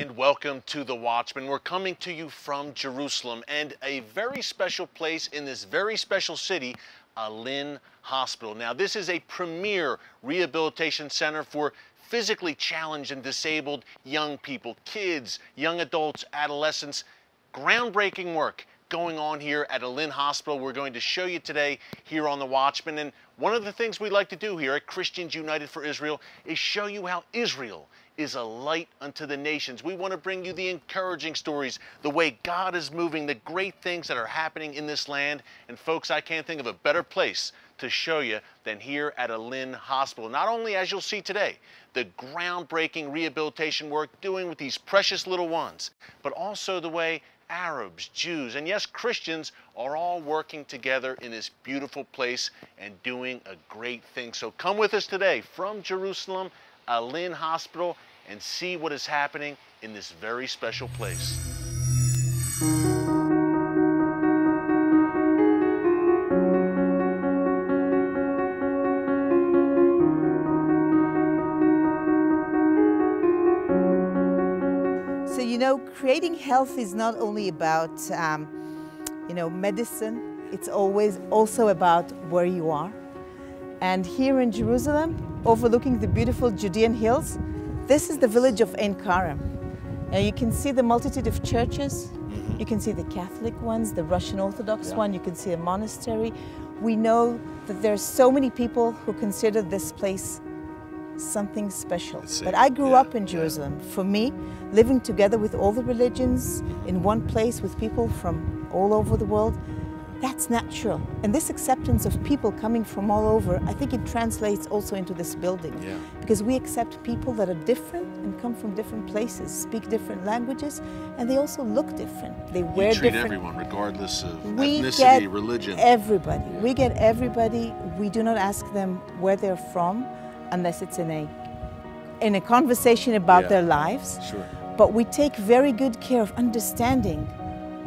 And welcome to The Watchman. We're coming to you from Jerusalem and a very special place in this very special city, Alyn Hospital. Now, this is a premier rehabilitation center for physically challenged and disabled young people, kids, young adults, adolescents. Groundbreaking work going on here at Alyn Hospital. We're going to show you today here on The Watchman. And one of the things we like to do here at Christians United for Israel is show you how Israel is a light unto the nations. We want to bring you the encouraging stories, the way God is moving, the great things that are happening in this land. And folks, I can't think of a better place to show you than here at Alyn Hospital. Not only, as you'll see today, the groundbreaking rehabilitation work doing with these precious little ones, but also the way Arabs, Jews, and yes, Christians are all working together in this beautiful place and doing a great thing. So come with us today from Jerusalem, Alyn Hospital, and see what is happening in this very special place. So, you know, creating health is not only about, medicine. It's always also about where you are. And here in Jerusalem, overlooking the beautiful Judean hills, this is the village of Ein Karem. Now you can see the multitude of churches. You can see the Catholic ones, the Russian Orthodox one. You can see a monastery. We know that there's so many people who consider this place something special. But I grew up in Jerusalem. For me, living together with all the religions in one place with people from all over the world, that's natural. And this acceptance of people coming from all over, I think it translates also into this building. Because we accept people that are different and come from different places, speak different languages, and they also look different. They wear different. You treat everyone regardless of ethnicity, religion. Everybody. We get everybody. We do not ask them where they're from unless it's in a conversation about their lives. Sure. But we take very good care of understanding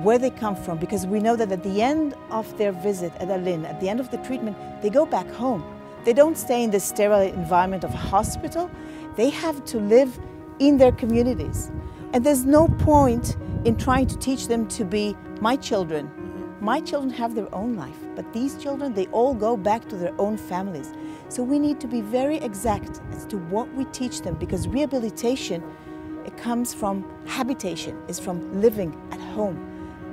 where they come from, because we know that at the end of their visit at Alyn, at the end of the treatment, they go back home. They don't stay in the sterile environment of a hospital. They have to live in their communities. And there's no point in trying to teach them to be my children. My children have their own life, but these children, they all go back to their own families. So we need to be very exact as to what we teach them, because rehabilitation, it comes from habitation, it's from living at home.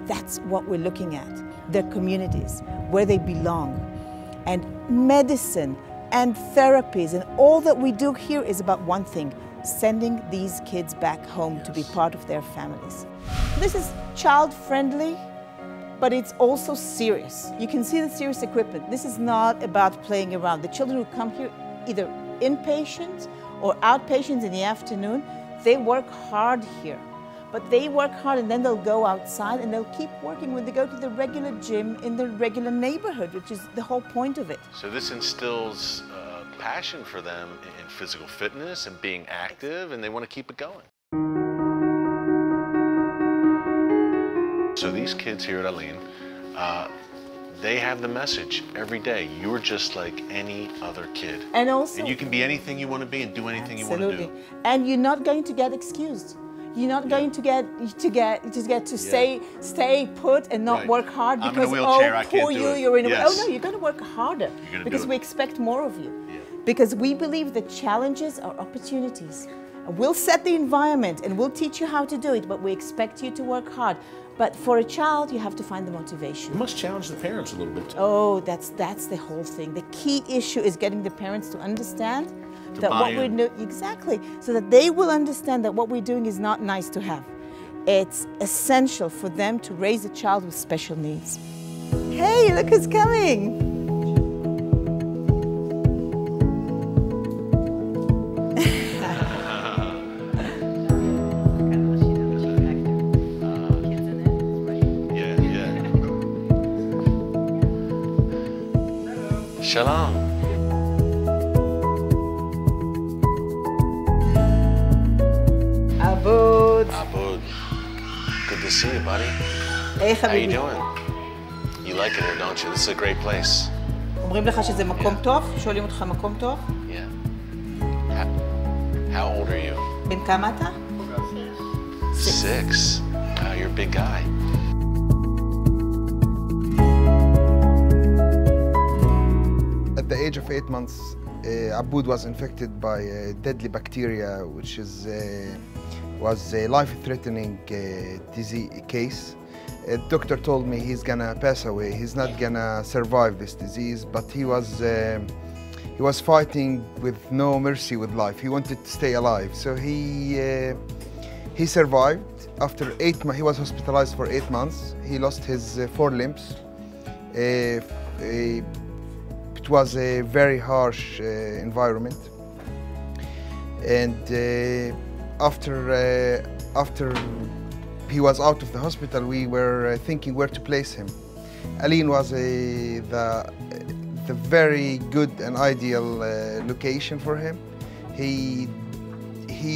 That's what we're looking at, their communities, where they belong. And medicine and therapies and all that we do here is about one thing, sending these kids back home to be part of their families. This is child-friendly, but it's also serious. You can see the serious equipment. This is not about playing around. The children who come here, either inpatients or outpatients in the afternoon, they work hard here. But they work hard and then they'll go outside and they'll keep working when they go to the regular gym in the regular neighborhood, which is the whole point of it. So this instills passion for them in physical fitness and being active, and they want to keep it going. So these kids here at Alyn, they have the message every day. You're just like any other kid. And you can be anything you want to be and do anything you want to do. And you're not going to get excused. You're not going to stay put and not work hard because, poor you, you're in a wheelchair. Oh no, you're going to work harder because we expect more of you. Because we believe that challenges are opportunities. We'll set the environment and we'll teach you how to do it, but we expect you to work hard. But for a child, you have to find the motivation. You must challenge the parents a little bit too. Oh, that's the whole thing. The key issue is getting the parents to understand that what we're doing, exactly, so that they will understand that what we're doing is not nice to have. It's essential for them to raise a child with special needs. Hey, look who's coming. Shalom. Abud. Abud. Good to see you, buddy. Hey, How you doing? You like it here, don't you? This is a great place. אומרים לך שזה מקום טוב? שואלים אותך מקום טוב? Yeah. How old are you? בן כמה אתה? 6. Wow, you're a big guy. At the age of 8 months, Aboud was infected by a deadly bacteria, which was a life-threatening disease case. The doctor told me he's gonna pass away. He's not gonna survive this disease, but he was fighting with no mercy with life. He wanted to stay alive, so he survived. After 8 months, he was hospitalized for 8 months. He lost his 4 limbs. It was a very harsh environment, and after he was out of the hospital, we were thinking where to place him. Alyn was the very good and ideal location for him. He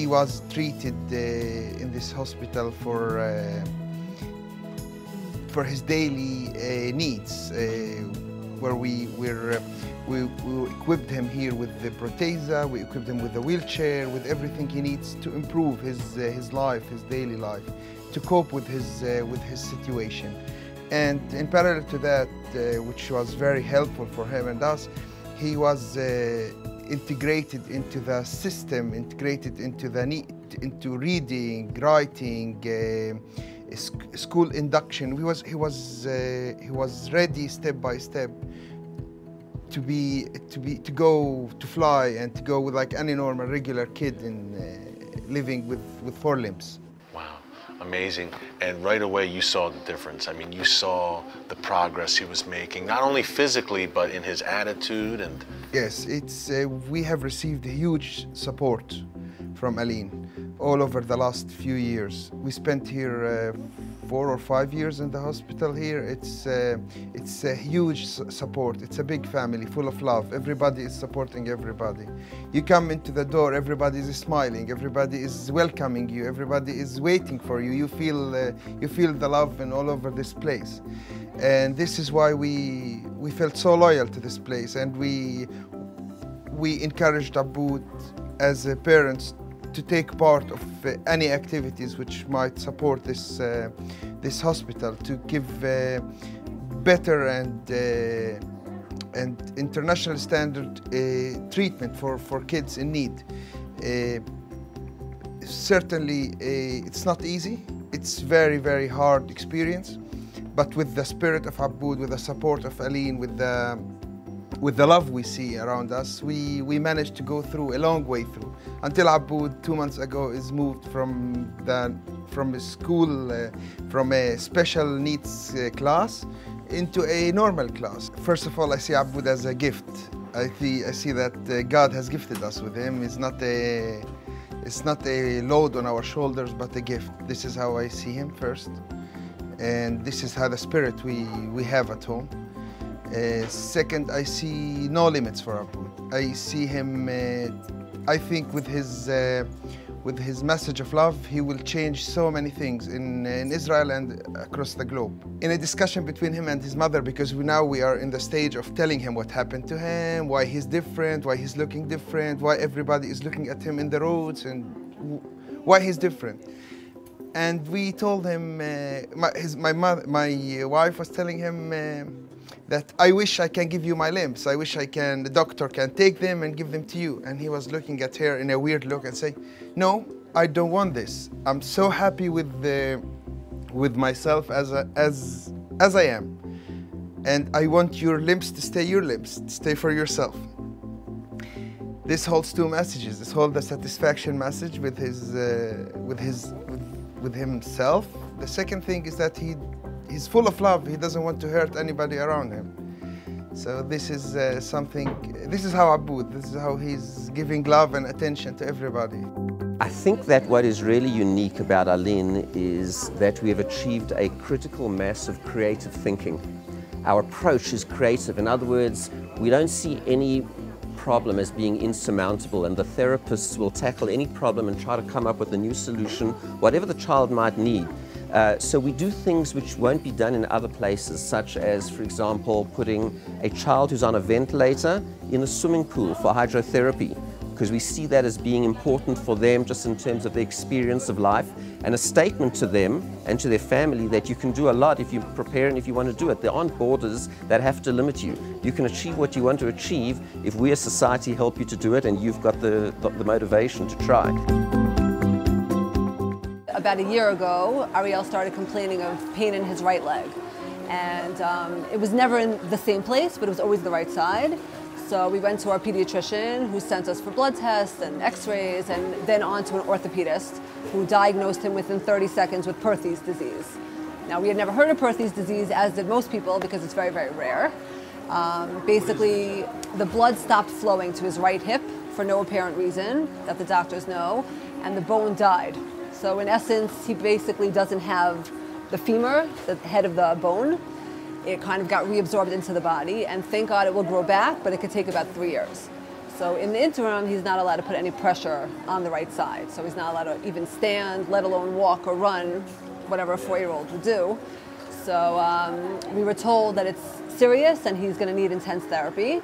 was treated in this hospital for his daily needs, where we equipped him here with the prothesa, we equipped him with the wheelchair, with everything he needs to improve his life, his daily life, to cope with his situation. And in parallel to that, which was very helpful for him and us, he was integrated into the system, integrated into reading, writing, school induction. He was ready step by step to go to fly and to go with like any normal regular kid in living with 4 limbs. Wow, amazing. And right away you saw the difference. I mean, you saw the progress he was making, not only physically but in his attitude. And yes, we have received huge support from Alyn all over the last few years. We spent here 4 or 5 years in the hospital here. It's a huge support. It's a big family full of love. Everybody is supporting everybody. You come into the door, everybody is smiling, everybody is welcoming you, everybody is waiting for you. You feel the love and all over this place. And this is why we felt so loyal to this place, and we encouraged Aboud as parents to take part of any activities which might support this hospital, to give better and international standard treatment for kids in need. Certainly, it's not easy. It's very, very hard experience, but with the spirit of Aboud, with the support of Alyn, with the love we see around us, we managed to go through a long way through, until Aboud 2 months ago is moved from a school, from a special needs class into a normal class. First of all, I see Aboud as a gift. I see that God has gifted us with him. It's not a load on our shoulders, but a gift. This is how I see him first, and this is how the spirit we have at home. Second, I see no limits for Aboud. I see him, I think with his message of love, he will change so many things in Israel and across the globe. In a discussion between him and his mother, because now we are in the stage of telling him what happened to him, why he's different, why he's looking different, why everybody is looking at him in the roads, and why he's different. And we told him, my wife was telling him, that I wish I can give you my limbs. I wish the doctor can take them and give them to you. And he was looking at her in a weird look and saying, no, I don't want this. I'm so happy with myself as I am. And I want your limbs to stay your limbs, to stay for yourself. This holds 2 messages. This holds the satisfaction message with himself. The second thing is that he's full of love. He doesn't want to hurt anybody around him. So this is this is how Aboud, this is how he's giving love and attention to everybody. I think that what is really unique about Alyn is that we have achieved a critical mass of creative thinking. Our approach is creative. In other words, we don't see any problem as being insurmountable, and the therapists will tackle any problem and try to come up with a new solution, whatever the child might need. So we do things which won't be done in other places, such as, for example, putting a child who's on a ventilator in a swimming pool for hydrotherapy, because we see that as being important for them just in terms of the experience of life, and a statement to them and to their family that you can do a lot if you prepare and if you want to do it. There aren't borders that have to limit you. You can achieve what you want to achieve if we as society help you to do it and you've got the motivation to try. About a year ago, Ariel started complaining of pain in his right leg. And it was never in the same place, but it was always the right side. So we went to our pediatrician, who sent us for blood tests and x-rays, and then on to an orthopedist who diagnosed him within 30 seconds with Perthes disease. Now, we had never heard of Perthes disease, as did most people, because it's very, very rare. Basically, the blood stopped flowing to his right hip for no apparent reason that the doctors know, and the bone died. So in essence, he basically doesn't have the femur, the head of the bone. It kind of got reabsorbed into the body, and thank God it will grow back, but it could take about 3 years. So in the interim, he's not allowed to put any pressure on the right side. So he's not allowed to even stand, let alone walk or run, whatever a 4-year-old would do. So we were told that it's serious and he's going to need intense therapy.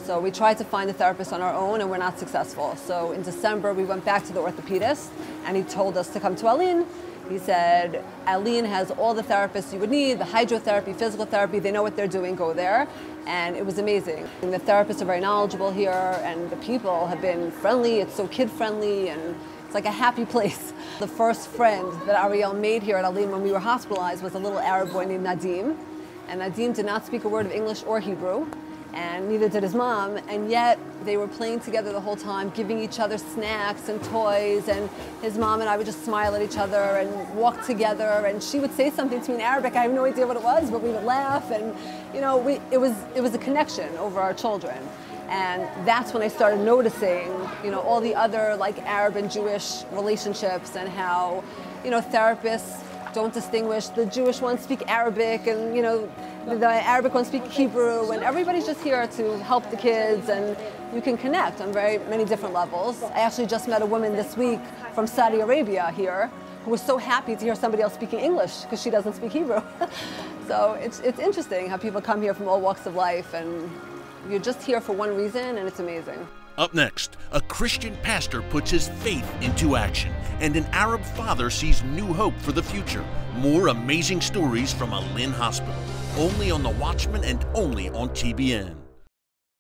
So we tried to find a therapist on our own, and we're not successful. So in December, we went back to the orthopedist, and he told us to come to Alyn. He said, Alyn has all the therapists you would need, the hydrotherapy, physical therapy, they know what they're doing, go there. And it was amazing. And the therapists are very knowledgeable here, and the people have been friendly. It's so kid-friendly, and it's like a happy place. The first friend that Ariel made here at Alyn when we were hospitalized was a little Arab boy named Nadim. And Nadim did not speak a word of English or Hebrew, and neither did his mom, and yet they were playing together the whole time, giving each other snacks and toys, and his mom and I would just smile at each other and walk together, and she would say something to me in Arabic. I have no idea what it was, but we would laugh, and you know, it was a connection over our children. And that's when I started noticing, you know, all the other like Arab and Jewish relationships, and how, you know, therapists don't distinguish. The Jewish ones speak Arabic, and you know, the Arabic ones speak Hebrew, and everybody's just here to help the kids, and you can connect on very many different levels. I actually just met a woman this week from Saudi Arabia here who was so happy to hear somebody else speaking English because she doesn't speak Hebrew. So it's interesting how people come here from all walks of life, and you're just here for one reason, and it's amazing. Up next, a Christian pastor puts his faith into action, and an Arab father sees new hope for the future. More amazing stories from Alyn Hospital, only on The Watchman and only on TBN.